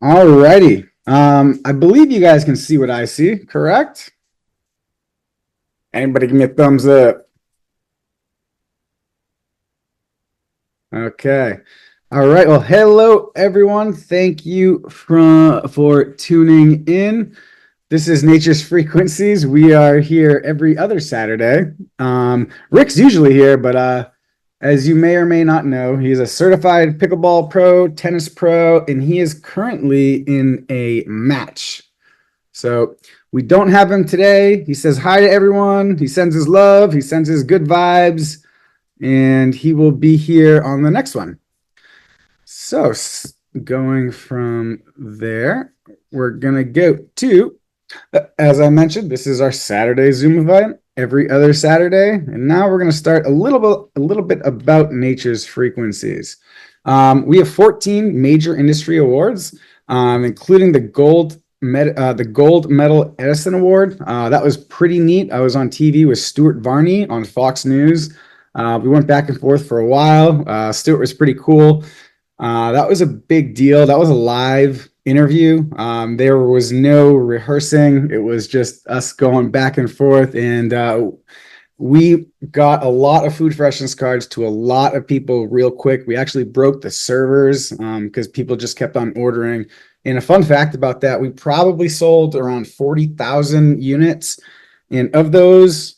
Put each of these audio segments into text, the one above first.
Alrighty. I believe you guys can see what I see, correct? Anybody give me a thumbs up? Okay. All right. Well, hello everyone. Thank you for tuning in. This is Nature's Frequencies. We are here every other Saturday. Rick's usually here, but as you may or may not know, he's a certified pickleball pro, tennis pro, and he is currently in a match. So we don't have him today. He says hi to everyone. He sends his love. He sends his good vibes, and he will be here on the next one. So going from there, we're going to go to, as I mentioned, this is our Saturday Zoom event every other Saturday. And now we're going to start a little bit about Nature's Frequencies. We have 14 major industry awards, including the Gold Medal Edison Award. That was pretty neat. I was on TV with Stuart Varney on Fox News. We went back and forth for a while. Stuart was pretty cool. That was a big deal. That was a live interview. There was no rehearsing. It was just us going back and forth. And we got a lot of food freshness cards to a lot of people real quick. We actually broke the servers because people just kept on ordering. And a fun fact about that, we probably sold around 40,000 units. And of those,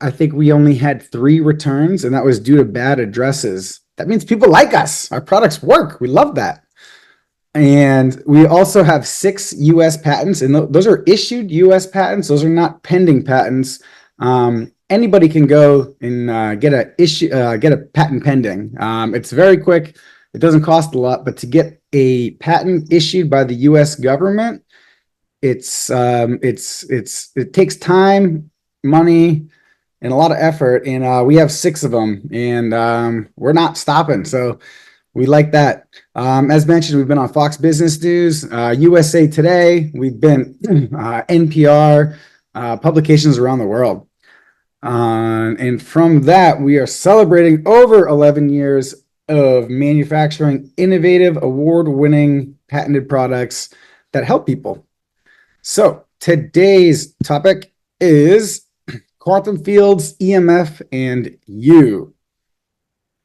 I think we only had 3 returns, and that was due to bad addresses. That means people like us. Our products work. We love that. And we also have 6 U.S. patents, and those are issued U.S. patents. Those are not pending patents. Anybody can go and get a patent pending. It's very quick. It doesn't cost a lot, but to get a patent issued by the U.S. government, it takes time, money, and a lot of effort. And we have 6 of them, and we're not stopping. So we like that. As mentioned, we've been on Fox Business News, USA Today. We've been NPR, publications around the world. And from that, we are celebrating over 11 years of manufacturing innovative, award-winning, patented products that help people. So today's topic is quantum fields, EMF, and you.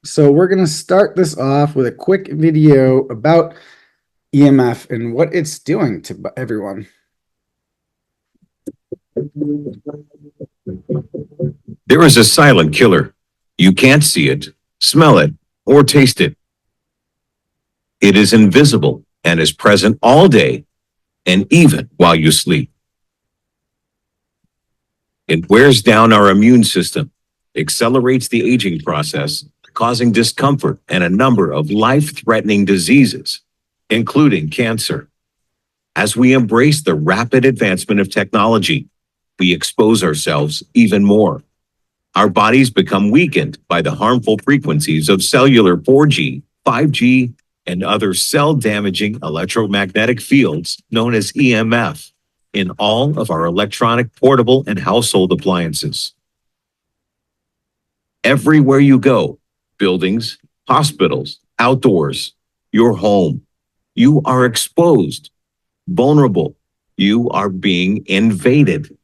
So we're going to start this off with a quick video about EMF and what it's doing to everyone. There is a silent killer. You can't see it, smell it, or taste it. It is invisible and is present all day and even while you sleep. It wears down our immune system, accelerates the aging process, causing discomfort and a number of life-threatening diseases, including cancer. As we embrace the rapid advancement of technology, we expose ourselves even more. Our bodies become weakened by the harmful frequencies of cellular 4G, 5G, and other cell-damaging electromagnetic fields known as EMF in all of our electronic, portable, and household appliances. Everywhere you go, buildings, hospitals, outdoors, your home, you are exposed, vulnerable. You are being invaded.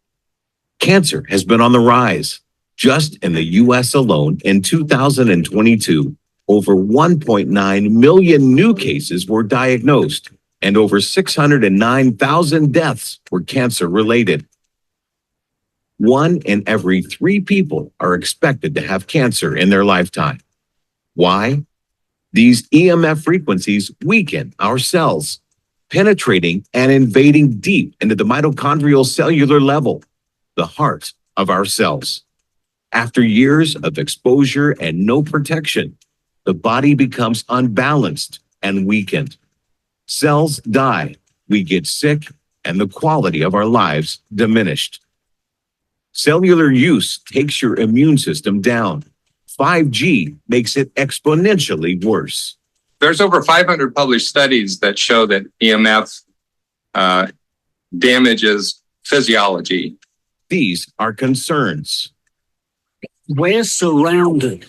Cancer has been on the rise. Just in the U.S. alone, in 2022, over 1.9 million new cases were diagnosed, and over 609,000 deaths were cancer-related. 1 in every 3 people are expected to have cancer in their lifetime. Why? These EMF frequencies weaken our cells, penetrating and invading deep into the mitochondrial cellular level, the heart of our cells. After years of exposure and no protection, the body becomes unbalanced and weakened. Cells die, we get sick, and the quality of our lives diminished. Cellular use takes your immune system down. 5G makes it exponentially worse. There's over 500 published studies that show that EMF damages physiology. These are concerns. We're surrounded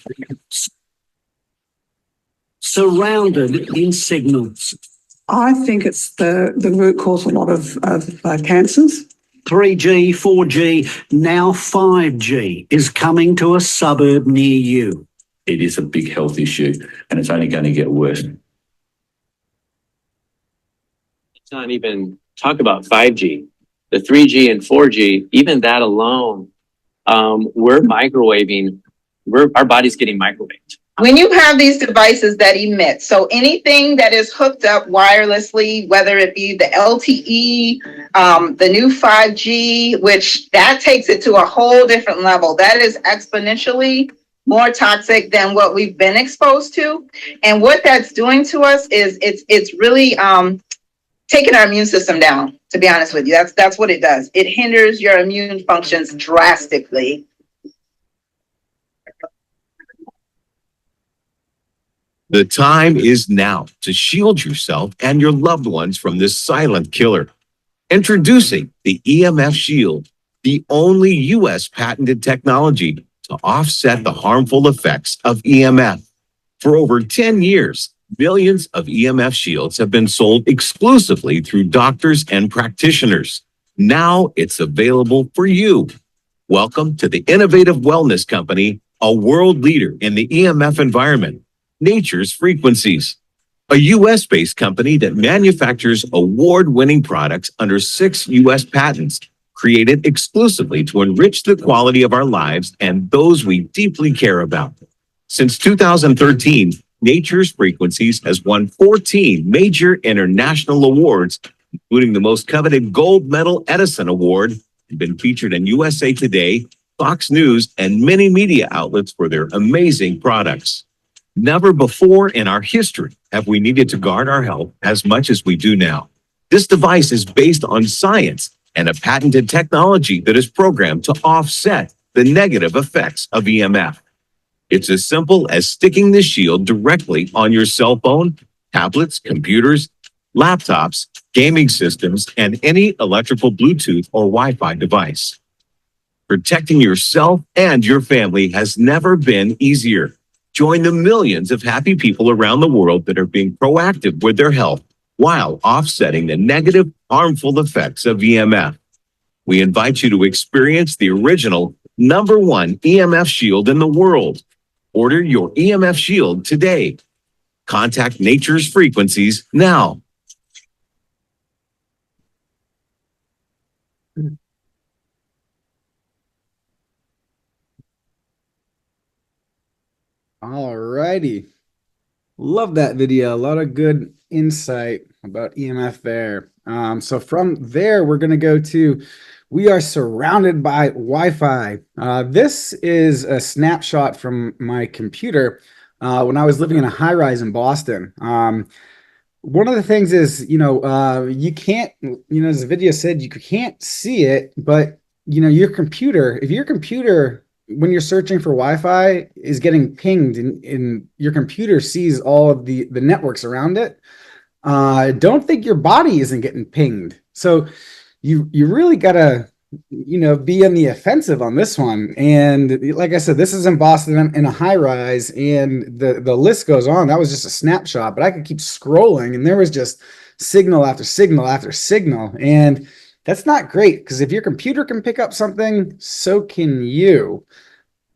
in signals. I think it's the root cause of a lot of cancers. 3G, 4G, now 5G is coming to a suburb near you. It is a big health issue and it's only going to get worse. Let's not even talk about 5G, the 3G and 4G, even that alone, we're microwaving, our body's getting microwaved. When you have these devices that emit, so anything that is hooked up wirelessly, whether it be the LTE, the new 5G, which that takes it to a whole different level, that is exponentially more toxic than what we've been exposed to. And what that's doing to us is it's really taking our immune system down, to be honest with you. That's what it does. It hinders your immune functions drastically. The time is now to shield yourself and your loved ones from this silent killer. Introducing the EMF Shield, the only U.S. patented technology to offset the harmful effects of EMF. For over 10 years, millions of EMF shields have been sold exclusively through doctors and practitioners. Now it's available for you. Welcome to the innovative wellness company, a world leader in the EMF environment. Nature's Frequencies, a U.S.-based company that manufactures award-winning products under 6 U.S. patents, created exclusively to enrich the quality of our lives and those we deeply care about. Since 2013, Nature's Frequencies has won 14 major international awards, including the most coveted Gold Medal Edison Award, and been featured in USA Today, Fox News, and many media outlets for their amazing products. Never before in our history have we needed to guard our health as much as we do now. This device is based on science and a patented technology that is programmed to offset the negative effects of EMF. It's as simple as sticking the shield directly on your cell phone, tablets, computers, laptops, gaming systems, and any electrical Bluetooth or Wi-Fi device. Protecting yourself and your family has never been easier. Join the millions of happy people around the world that are being proactive with their health while offsetting the negative, harmful effects of EMF. We invite you to experience the original #1 EMF shield in the world. Order your EMF shield today. Contact Nature's Frequencies now. All righty. Love that video. A lot of good insight about EMF there. So from there, we're going to go to, we are surrounded by Wi-Fi. This is a snapshot from my computer when I was living in a high-rise in Boston. One of the things is, you can't, as the video said, you can't see it, but, your computer, if your computer, when you're searching for Wi-Fi, is getting pinged and your computer sees all of the networks around it, don't think your body isn't getting pinged. So you really gotta, be on the offensive on this one. And like I said, this is in Boston in a high rise, and the list goes on. That was just a snapshot, but I could keep scrolling, and there was just signal after signal after signal. And that's not great, because if your computer can pick up something, so can you.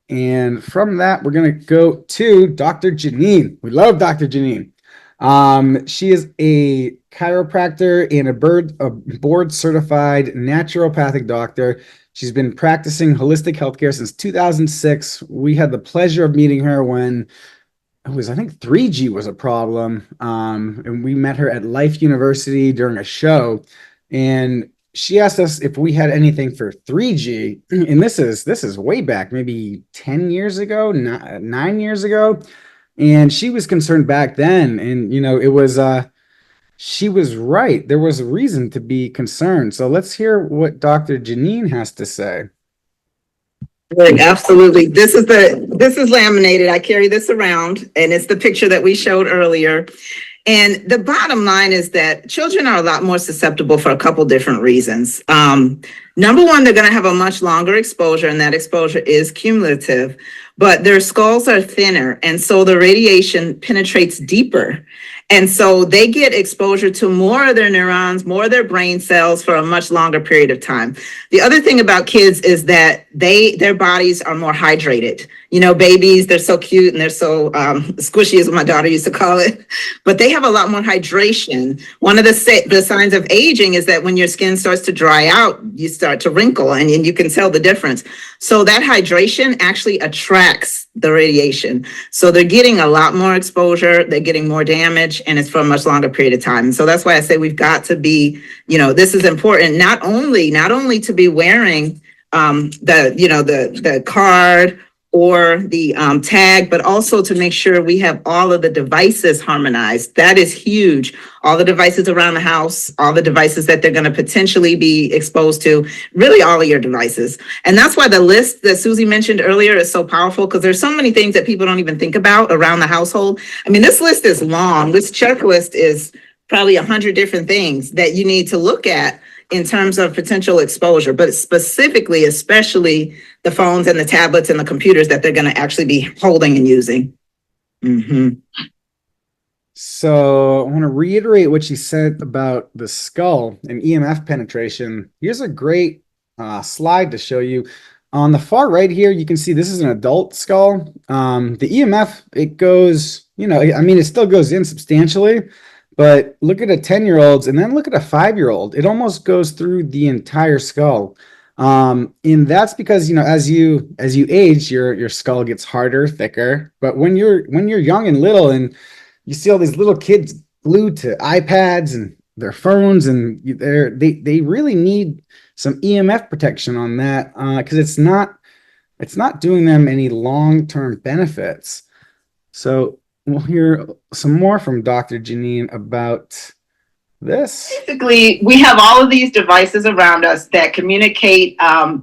And from that, we're going to go to Dr. Janine. We love Dr. Janine. She is a chiropractor and a board certified naturopathic doctor. She's been practicing holistic healthcare since 2006. We had the pleasure of meeting her when it was, I think 3G was a problem. And we met her at Life University during a show, and she asked us if we had anything for 3G. And this is way back, maybe 10 years ago, 9 years ago. And she was concerned back then. And, it was, she was right. There was a reason to be concerned. So let's hear what Dr. Janine has to say. Right, absolutely. This is laminated. I carry this around, and it's the picture that we showed earlier. And the bottom line is that children are a lot more susceptible for a couple different reasons. Number one, they're going to have a much longer exposure, and that exposure is cumulative, but their skulls are thinner, and so the radiation penetrates deeper. And so they get exposure to more of their neurons, more of their brain cells for a much longer period of time. The other thing about kids is that their bodies are more hydrated. You know, babies, they're so cute and they're so squishy, as my daughter used to call it, but they have a lot more hydration. One of the signs of aging is that when your skin starts to dry out, you start to wrinkle, and you can tell the difference. So that hydration actually attracts the radiation. So they're getting a lot more exposure, they're getting more damage, and it's for a much longer period of time. And so that's why I say we've got to be, you know, this is important, not only to be wearing the card or the tag, but also to make sure we have all of the devices harmonized. That is huge. All the devices around the house, all the devices that they're going to potentially be exposed to, really all of your devices. And that's why the list that Susie mentioned earlier is so powerful, because there's so many things that people don't even think about around the household. I mean, this list is long. This checklist is probably 100 different things that you need to look at in terms of potential exposure, but specifically, especially the phones and the tablets and the computers that they're going to actually be holding and using. Mm-hmm. So I want to reiterate what she said about the skull and EMF penetration. Here's a great slide to show you. On the far right here, you can see this is an adult skull. The EMF, it goes, you know, I mean, it still goes in substantially, but look at a 10-year-old's and then look at a 5-year-old. It almost goes through the entire skull. And that's because, you know, as you age, your skull gets harder, thicker. But when you're young and little, and you see all these little kids glued to iPads and their phones, and they really need some EMF protection on that, because it's not doing them any long-term benefits. So we'll hear some more from Dr. Janine about this. Basically, we have all of these devices around us that communicate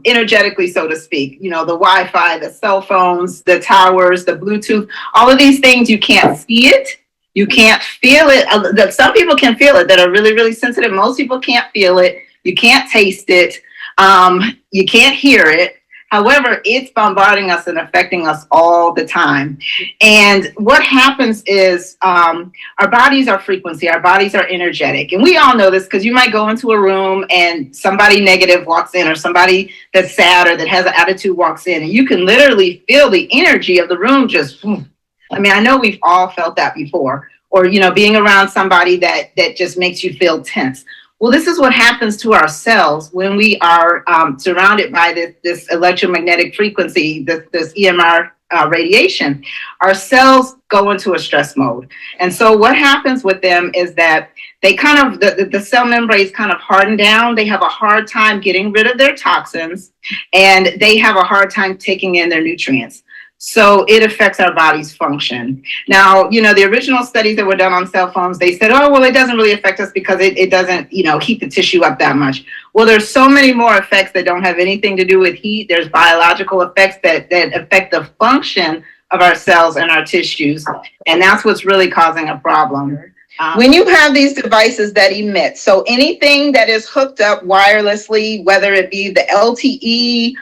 energetically, so to speak. You know, the Wi-Fi, the cell phones, the towers, the Bluetooth, all of these things, you can't see it. You can't feel it. Some people can feel it that are really, really sensitive. Most people can't feel it. You can't taste it. You can't hear it. However, it's bombarding us and affecting us all the time. And what happens is our bodies are frequency, our bodies are energetic. And we all know this, because you might go into a room and somebody negative walks in, or somebody that's sad or that has an attitude walks in, and you can literally feel the energy of the room just, I mean, I know we've all felt that before, or, you know, being around somebody that just makes you feel tense. Well, this is what happens to our cells when we are surrounded by this electromagnetic frequency, this EMR radiation. Our cells go into a stress mode. And so what happens with them is that they kind of, the cell membranes kind of harden down. They have a hard time getting rid of their toxins, and they have a hard time taking in their nutrients. So it affects our body's function. Now, you know, the original studies that were done on cell phones, they said, oh, well, it doesn't really affect us because it doesn't, you know, heat the tissue up that much. Well, there's so many more effects that don't have anything to do with heat. There's biological effects that affect the function of our cells and our tissues. And that's what's really causing a problem. When you have these devices that emit, so anything that is hooked up wirelessly, whether it be the LTE,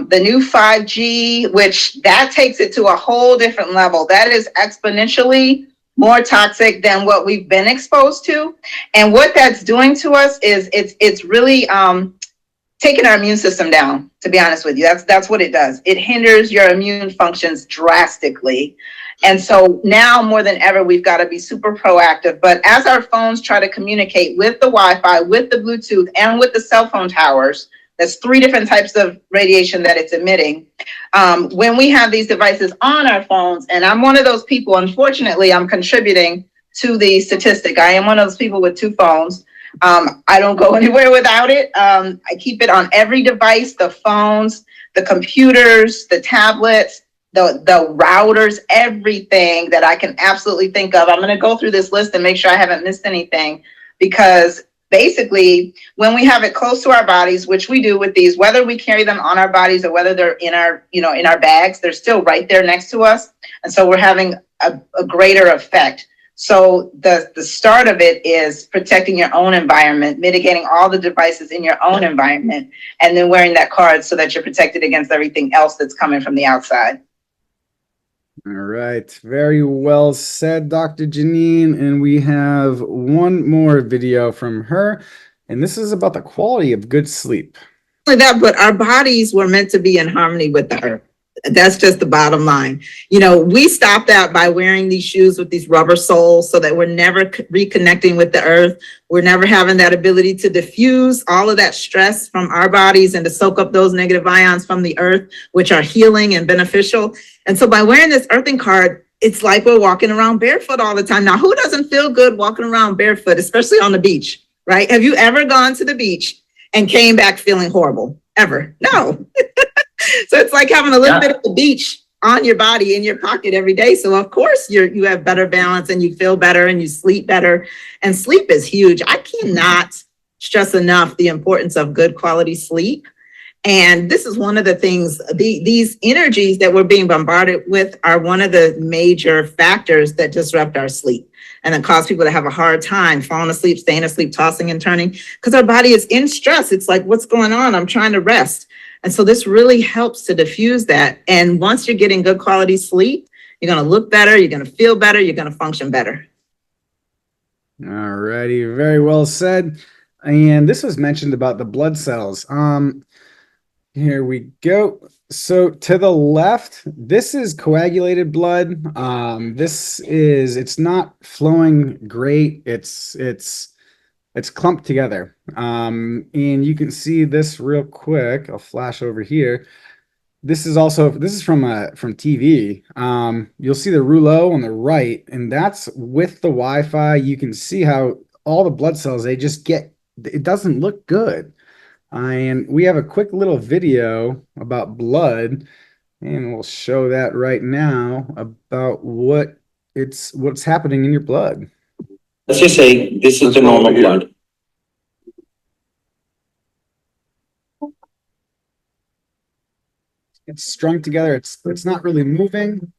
the new 5G, which that takes it to a whole different level. That is exponentially more toxic than what we've been exposed to. And what that's doing to us is it's really taking our immune system down, to be honest with you. That's what it does. It hinders your immune functions drastically. And so now more than ever, we've got to be super proactive. But as our phones try to communicate with the Wi-Fi, with the Bluetooth, and with the cell phone towers, that's 3 different types of radiation that it's emitting. When we have these devices on our phones, and I'm one of those people, unfortunately, I'm contributing to the statistic. I am one of those people with 2 phones. I don't go anywhere without it. I keep it on every device, the phones, the computers, the tablets, the routers, everything that I can absolutely think of. I'm going to go through this list and make sure I haven't missed anything, because basically, when we have it close to our bodies, which we do with these, whether we carry them on our bodies or whether they're in our, in our bags, they're still right there next to us. And so we're having a greater effect. So the start of it is protecting your own environment, mitigating all the devices in your own environment, and then wearing that card so that you're protected against everything else that's coming from the outside. All right. Very well said, Dr. Janine. And we have one more video from her. And this is about the quality of good sleep. That, but our bodies were meant to be in harmony with the earth. That's just the bottom line. You know, we stop that by wearing these shoes with these rubber soles so that we're never reconnecting with the earth. We're never having that ability to diffuse all of that stress from our bodies and to soak up those negative ions from the earth, which are healing and beneficial. And so by wearing this earthing card, it's like we're walking around barefoot all the time. Now, who doesn't feel good walking around barefoot, especially on the beach, right? Have you ever gone to the beach and came back feeling horrible? Ever? No. So it's like having a little bit of the beach on your body, in your pocket every day. So of course you have better balance and you feel better and you sleep better. And sleep is huge. I cannot stress enough the importance of good quality sleep. And this is one of the things, these energies that we're being bombarded with are one of the major factors that disrupt our sleep and then cause people to have a hard time falling asleep, staying asleep, tossing and turning, because our body is in stress. It's like, what's going on? I'm trying to rest. And so this really helps to diffuse that. And once you're getting good quality sleep, you're going to look better, you're going to feel better, you're going to function better. All righty, very well said. And this was mentioned about the blood cells. Here we go. So to the left, this is coagulated blood. It's not flowing great. It's clumped together. And you can see this real quick. I'll flash over here. This is from TV. You'll see the rouleau on the right, and that's with the Wi-Fi. You can see how all the blood cells, it doesn't look good. And we have a quick little video about blood, and we'll show that right now about what's happening in your blood. Let's just say this is the normal blood. It's strung together. It's not really moving.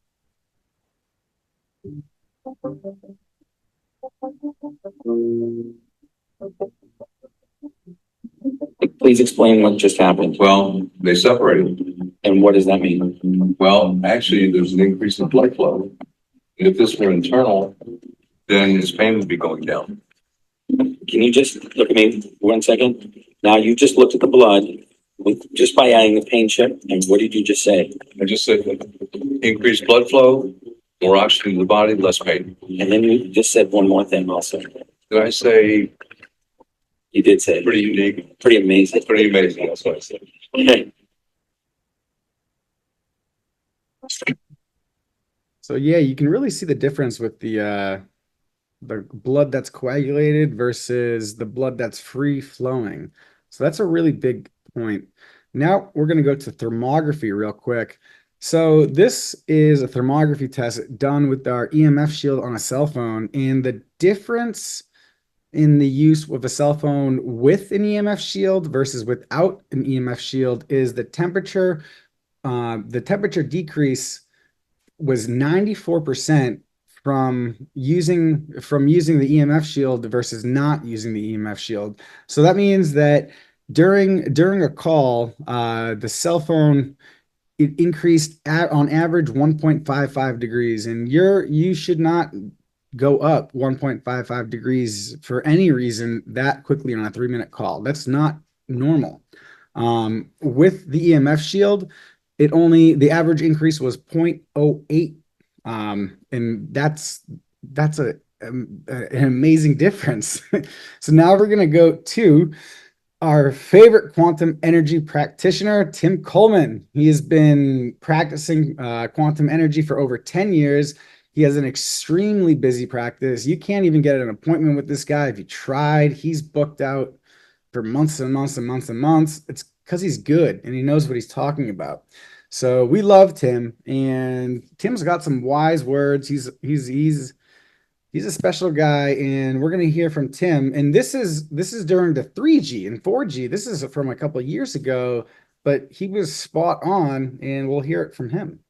Please explain what just happened. Well, they separated. And what does that mean? Well, actually, there's an increase in blood flow. If this were internal, then his pain would be going down. Can you just look at me 1 second? Now you just looked at the blood just by adding the pain chip. And what did you just say? I just said increased blood flow, more oxygen to the body, less pain. And then you just said one more thing also. Did I say You did say pretty unique? pretty amazing. Pretty amazing. That's what I said. Okay. So yeah, you can really see the difference with the blood that's coagulated versus the blood that's free flowing. So that's a really big point. Now we're going to go to thermography real quick. So this is a thermography test done with our EMF shield on a cell phone, and the difference in the use of a cell phone with an EMF shield versus without an EMF shield is the temperature decrease was 94% from using the EMF shield versus not using the EMF shield. So that means that during a call, the cell phone, it increased on average 1.55 degrees, and you should not go up 1.55 degrees for any reason that quickly on a 3-minute call. That's not normal. With the EMF shield, the average increase was 0.08. And that's an amazing difference. So now we're going to go to our favorite quantum energy practitioner, Tim Coleman. He has been practicing quantum energy for over 10 years. He has an extremely busy practice. You can't even get an appointment with this guy. If you tried, he's booked out for months and months and months and months. It's because he's good and he knows what he's talking about. So we love Tim, and Tim's got some wise words. He's a special guy, and we're going to hear from Tim. And this is during the 3G and 4G. This is from a couple of years ago, but he was spot on, and we'll hear it from him.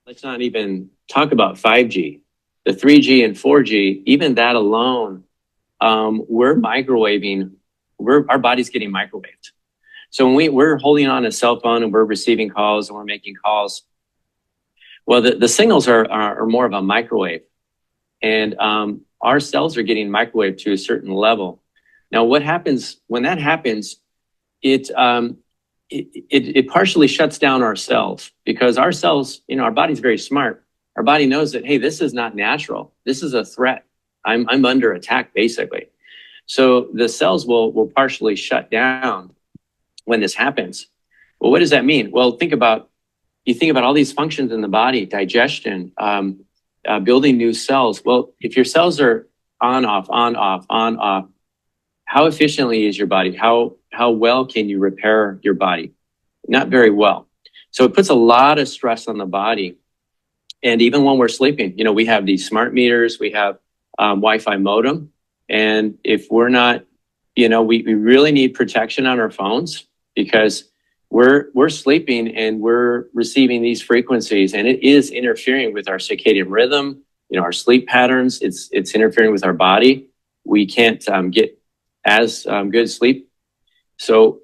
Let's not even talk about 5G, the 3G and 4G, even that alone, we're microwaving, our body's getting microwaved. So when we're holding on a cell phone and we're receiving calls and we're making calls, Well, the signals are more of a microwave, and our cells are getting microwaved to a certain level. Now, what happens when that happens? It partially shuts down our cells, because our cells, our body's very smart. Our body knows that, hey, this is not natural. This is a threat. I'm under attack, basically. So the cells will partially shut down when this happens. Well, what does that mean? Well, think about all these functions in the body: digestion, building new cells. Well, if your cells are on, off, how efficiently is your body? How well can you repair your body? Not very well. So it puts a lot of stress on the body. And even when we're sleeping, we have these smart meters, we have Wi-Fi modem. And if we're not, we really need protection on our phones, because we're sleeping and we're receiving these frequencies, and it is interfering with our circadian rhythm, our sleep patterns. It's interfering with our body. We can't get as good sleep. So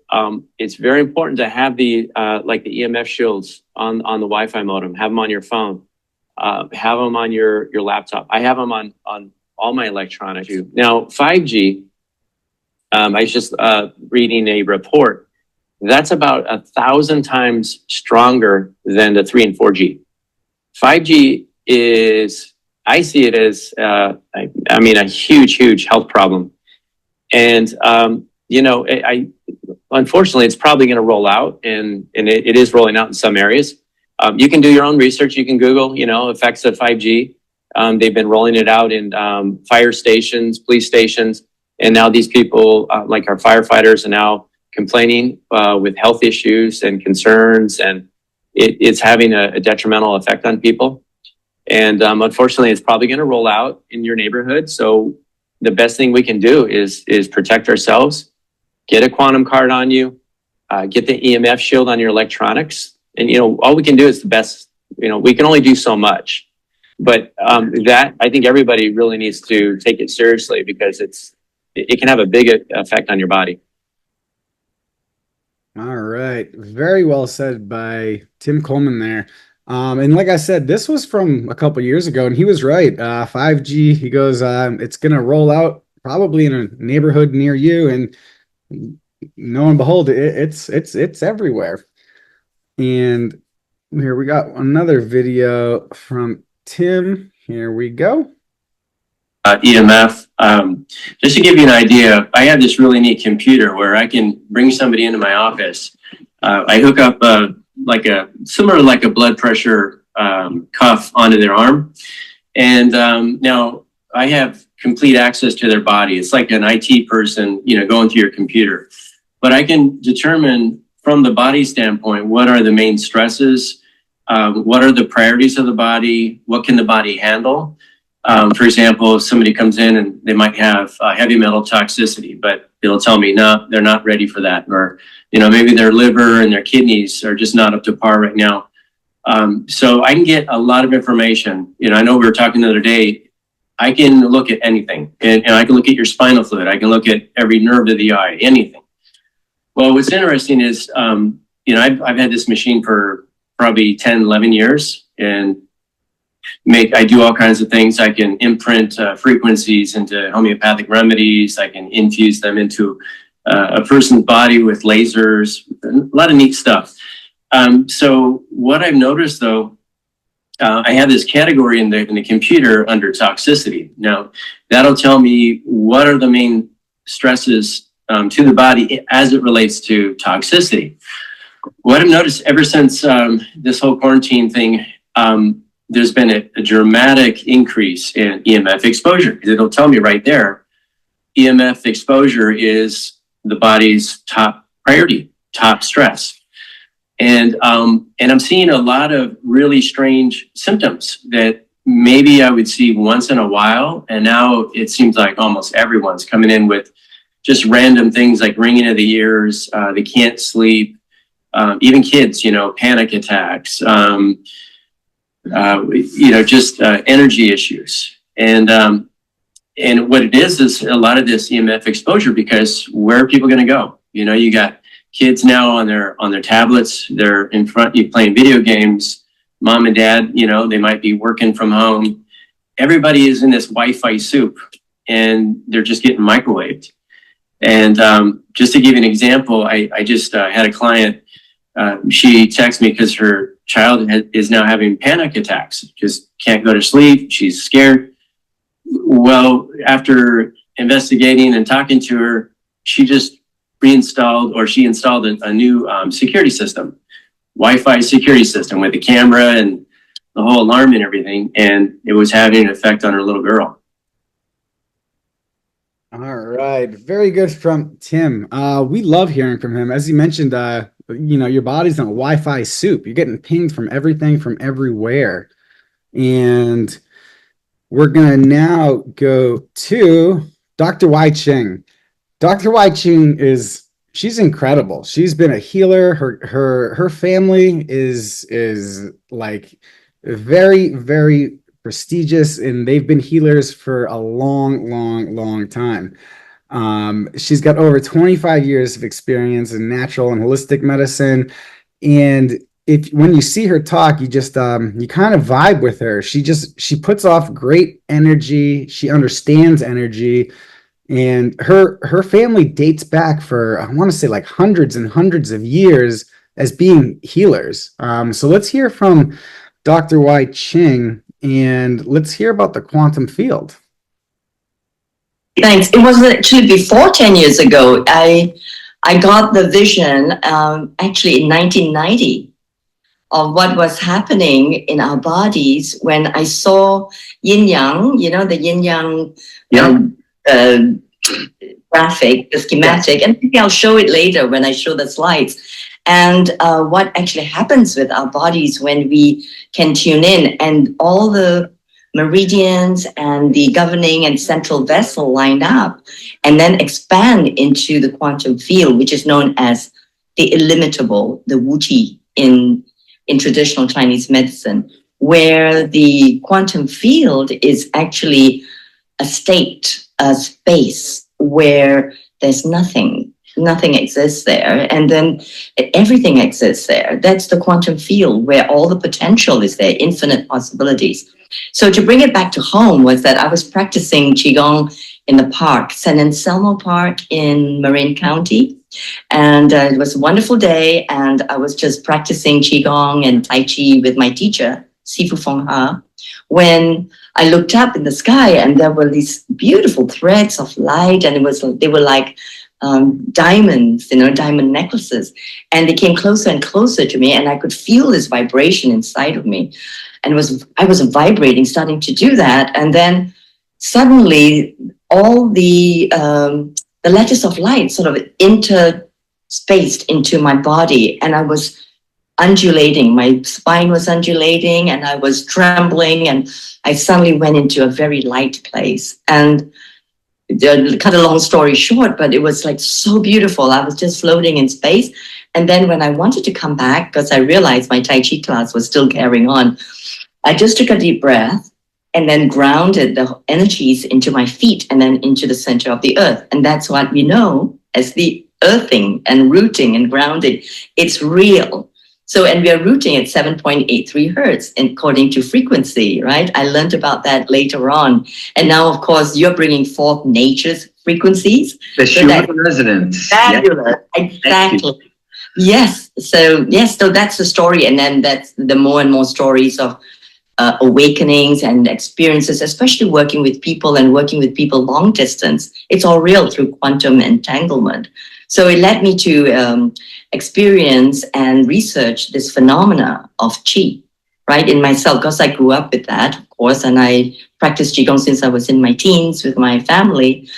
it's very important to have the EMF shields on the Wi-Fi modem. Have them on your phone. Have them on your laptop. I have them on all my electronics. Now, 5G, I was just reading a report. That's about 1,000 times stronger than the 3 and 4G. 5G is, I see it as, a huge health problem. And, unfortunately, it's probably going to roll out, and it is rolling out in some areas. You can do your own research. You can Google, effects of 5G. They've been rolling it out in fire stations, police stations. And now these people, like our firefighters, are now complaining with health issues and concerns. And it's having a detrimental effect on people. And unfortunately, it's probably going to roll out in your neighborhood. So the best thing we can do is protect ourselves, get a quantum card on you, get the EMF shield on your electronics. And, all we can do is the best, we can only do so much. But that, I think everybody really needs to take it seriously, because it can have a big effect on your body. All right. Very well said by Tim Coleman there. And like I said, this was from a couple years ago, and he was right. 5G, he goes, it's going to roll out probably in a neighborhood near you. And lo and behold, it's everywhere. And here we got another video from Tim. Here we go. EMF. Just to give you an idea, I have this really neat computer where I can bring somebody into my office. I hook up similar like a blood pressure cuff onto their arm. And now I have complete access to their body. It's like an IT person, going through your computer. But I can determine from the body standpoint, what are the main stresses? What are the priorities of the body? What can the body handle? For example, if somebody comes in and they might have heavy metal toxicity, but it'll tell me, no, they're not ready for that. Or, maybe their liver and their kidneys are just not up to par right now. So I can get a lot of information. I know we were talking the other day, I can look at anything, and I can look at your spinal fluid. I can look at every nerve of the eye, anything. Well, what's interesting is, I've had this machine for probably 10, 11 years, and I do all kinds of things. I can imprint frequencies into homeopathic remedies. I can infuse them into a person's body with lasers, a lot of neat stuff. So what I've noticed, though, I have this category in the computer under toxicity. Now, that'll tell me what are the main stresses to the body as it relates to toxicity. What I've noticed ever since this whole quarantine thing, there's been a dramatic increase in EMF exposure. It'll tell me right there, EMF exposure is the body's top priority, top stress. And I'm seeing a lot of really strange symptoms that maybe I would see once in a while. And now it seems like almost everyone's coming in with just random things like ringing of the ears. They can't sleep. Even kids, panic attacks, just energy issues. And what it is a lot of this EMF exposure, because where are people going to go? You got kids now on their tablets, they're in front, you playing video games, mom and dad, you know, they might be working from home. Everybody is in this Wi-Fi soup and they're just getting microwaved. And just to give you an example, I just had a client, she texted me because her child is now having panic attacks, just can't go to sleep. She's scared. Well, after investigating and talking to her, she just she installed a new security system, Wi-Fi security system with a camera and the whole alarm and everything. And it was having an effect on her little girl. All right. Very good from Tim. We love hearing from him. As you mentioned, you know, your body's in a Wi-Fi soup. You're getting pinged from everything from everywhere. And we're going to now go to Dr. Wai Ching. Dr. Wai Ching she's incredible. She's been a healer. Her family is like very, very prestigious, and they've been healers for a long time. She's got over 25 years of experience in natural and holistic medicine. And when you see her talk, you just you kind of vibe with her. She puts off great energy. She understands energy. And her family dates back for, I want to say, like hundreds and hundreds of years as being healers. So let's hear from Dr. Wai Ching, and let's hear about the quantum field. Thanks. It was actually before 10 years ago. I got the vision actually in 1990 of what was happening in our bodies when I saw yin yang, you know, the yin yang graphic, the schematic, and maybe I'll show it later when I show the slides. And what actually happens with our bodies when we can tune in, and all the meridians and the governing and central vessel line up and then expand into the quantum field, which is known as the illimitable, the Wuqi in traditional Chinese medicine, where the quantum field is actually a state, a space where there's nothing exists there, and then everything exists there. That's the quantum field where all the potential is there, infinite possibilities. So to bring it back to home was that I was practicing Qigong in the park, San Anselmo Park in Marin County. And it was a wonderful day, and I was just practicing Qigong and Tai Chi with my teacher, Sifu Feng Ha, when I looked up in the sky and there were these beautiful threads of light, and they were like diamonds, you know, diamond necklaces. And they came closer and closer to me, and I could feel this vibration inside of me. And I was vibrating, starting to do that. And then suddenly all the lattice of light sort of interspaced into my body, and I was undulating. My spine was undulating, and I was trembling, and I suddenly went into a very light place. And cut a long story short, but it was like so beautiful. I was just floating in space. And then when I wanted to come back, because I realized my Tai Chi class was still carrying on, I just took a deep breath and then grounded the energies into my feet and then into the center of the earth. And that's what we know as the earthing and rooting and grounding. It's real. So, and we are rooting at 7.83 hertz according to frequency, right? I learned about that later on. And now, of course, you're bringing forth nature's frequencies. The Schumann resonance. Fabulous. Yeah. Exactly. Yes. So that's the story. And then that's the more and more stories of awakenings and experiences, especially working with people long distance. It's all real through quantum entanglement. So it led me to experience and research this phenomena of Qi, right, in myself, because I grew up with that, of course, and I practiced Qigong since I was in my teens with my family.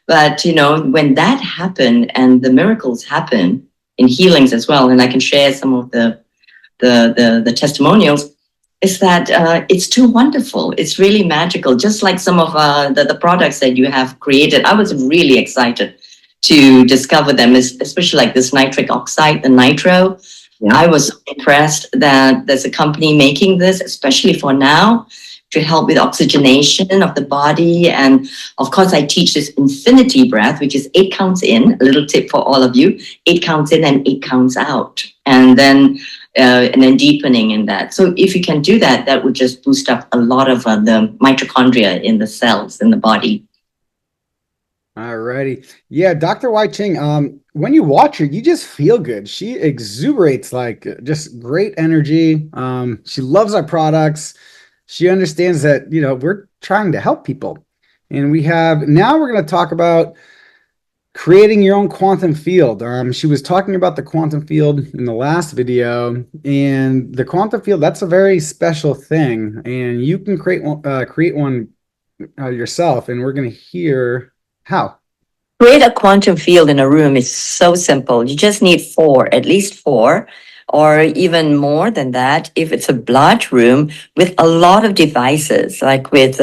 But, you know, when that happened and the miracles happen in healings as well, and I can share some of the testimonials, is that it's too wonderful. It's really magical, just like some of the products that you have created. I was really excited to discover them, especially like this nitric oxide, the nitro. Yeah. I was impressed that there's a company making this, especially for now, to help with oxygenation of the body. And of course, I teach this infinity breath, which is 8 counts in, a little tip for all of you, 8 counts in and 8 counts out. And then and then deepening in that. So if you can do that, that would just boost up a lot of the mitochondria in the cells in the body. All righty. Yeah, Dr. Wai Ching, when you watch her, you just feel good. She exuberates like just great energy. She loves our products. She understands that, we're trying to help people. And now we're going to talk about creating your own quantum field. She was talking about the quantum field in the last video, and the quantum field, that's a very special thing. And you can create one yourself, and we're going to hear how. Create a quantum field in a room is so simple. You just need at least four, or even more than that if it's a large room with a lot of devices, like with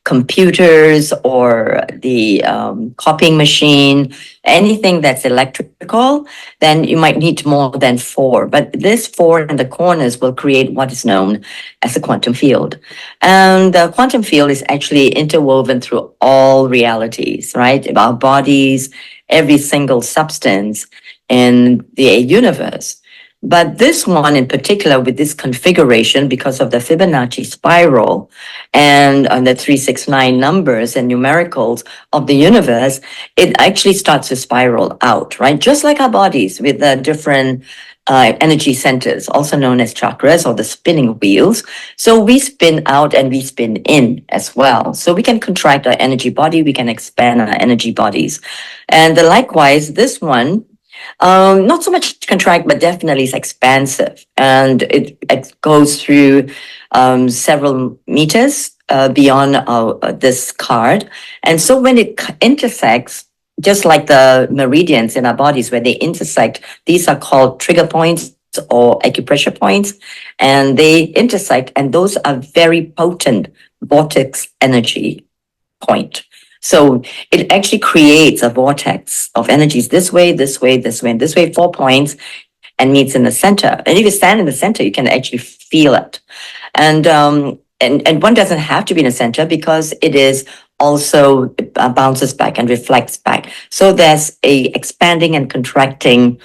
computers or the copying machine, anything that's electrical, then you might need more than four. But this four in the corners will create what is known as a quantum field. And the quantum field is actually interwoven through all realities, right? Our bodies, every single substance in the universe. But this one in particular, with this configuration, because of the Fibonacci spiral and the 369 numbers and numericals of the universe, it actually starts to spiral out, right? Just like our bodies with the different energy centers, also known as chakras or the spinning wheels. So we spin out and we spin in as well. So we can contract our energy body, we can expand our energy bodies. And likewise, this one, not so much contract, but definitely is expansive. And it goes through several meters beyond this card. And so when it intersects, just like the meridians in our bodies where they intersect, these are called trigger points or acupressure points, and they intersect, and those are very potent vortex energy point. So it actually creates a vortex of energies this way, this way, this way, and this way, 4 points, and meets in the center. And if you stand in the center, you can actually feel it. And one doesn't have to be in the center because it is also bounces back and reflects back. So there's a expanding and contracting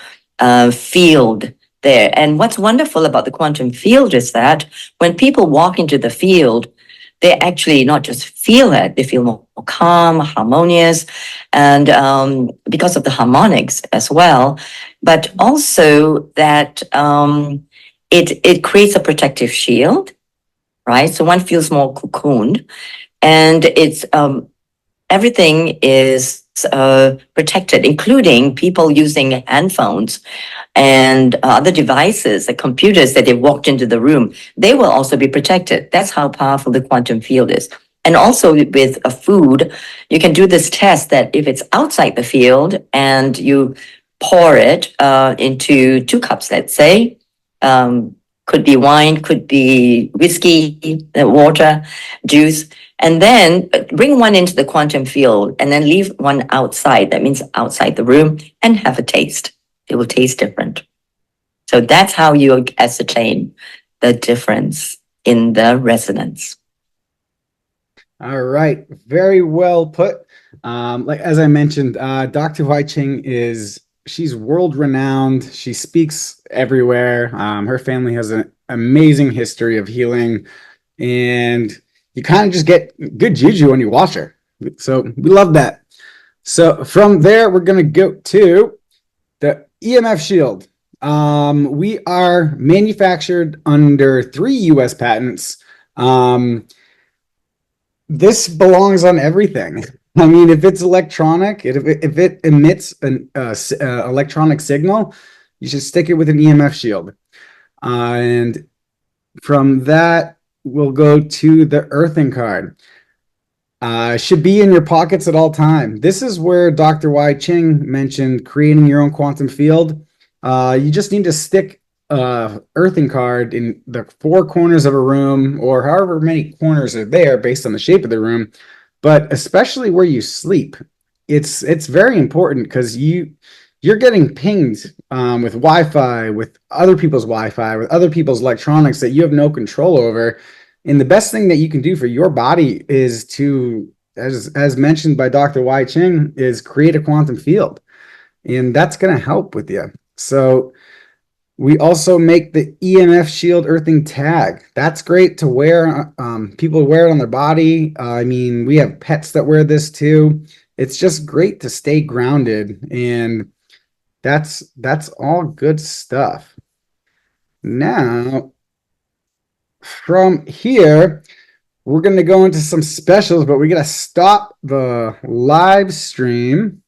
field there. And what's wonderful about the quantum field is that when people walk into the field, they actually not just feel it, they feel more calm, harmonious, and because of the harmonics as well, but also that it creates a protective shield, right? So one feels more cocooned, and it's everything is protected, including people using handphones and other devices, the computers that they walked into the room, they will also be protected. That's how powerful the quantum field is. And also with a food, you can do this test that if it's outside the field and you pour it into 2 cups, let's say, could be wine, could be whiskey, water, juice, and then bring one into the quantum field and then leave one outside. That means outside the room, and have a taste. It will taste different. So that's how you ascertain the difference in the resonance. All right. Very well put. Like as I mentioned, Dr. Wai Ching she's world renowned. She speaks everywhere. Her family has an amazing history of healing, and you kind of just get good juju when you watch her. So we love that. So from there, we're going to go to the EMF shield. We are manufactured under 3 US patents. This belongs on everything. I mean, if it's electronic, if it emits an electronic signal, you should stick it with an EMF shield. And from that, we'll go to the earthing card. Should be in your pockets at all time. This is where Dr. Wai Ching mentioned creating your own quantum field. You just need to stick earthing card in the 4 corners of a room, or however many corners are there based on the shape of the room, but especially where you sleep. It's very important because you're getting pinged with Wi-Fi, with other people's Wi-Fi, with other people's electronics that you have no control over. And the best thing that you can do for your body is to, as mentioned by Dr. Wai Ching, is create a quantum field. And that's going to help with you. So We also make the EMF shield earthing tag. That's great to wear. People wear it on their body. I mean, we have pets that wear this too. It's just great to stay grounded, and that's all good stuff. Now, from here, we're going to go into some specials, but we got to stop the live stream.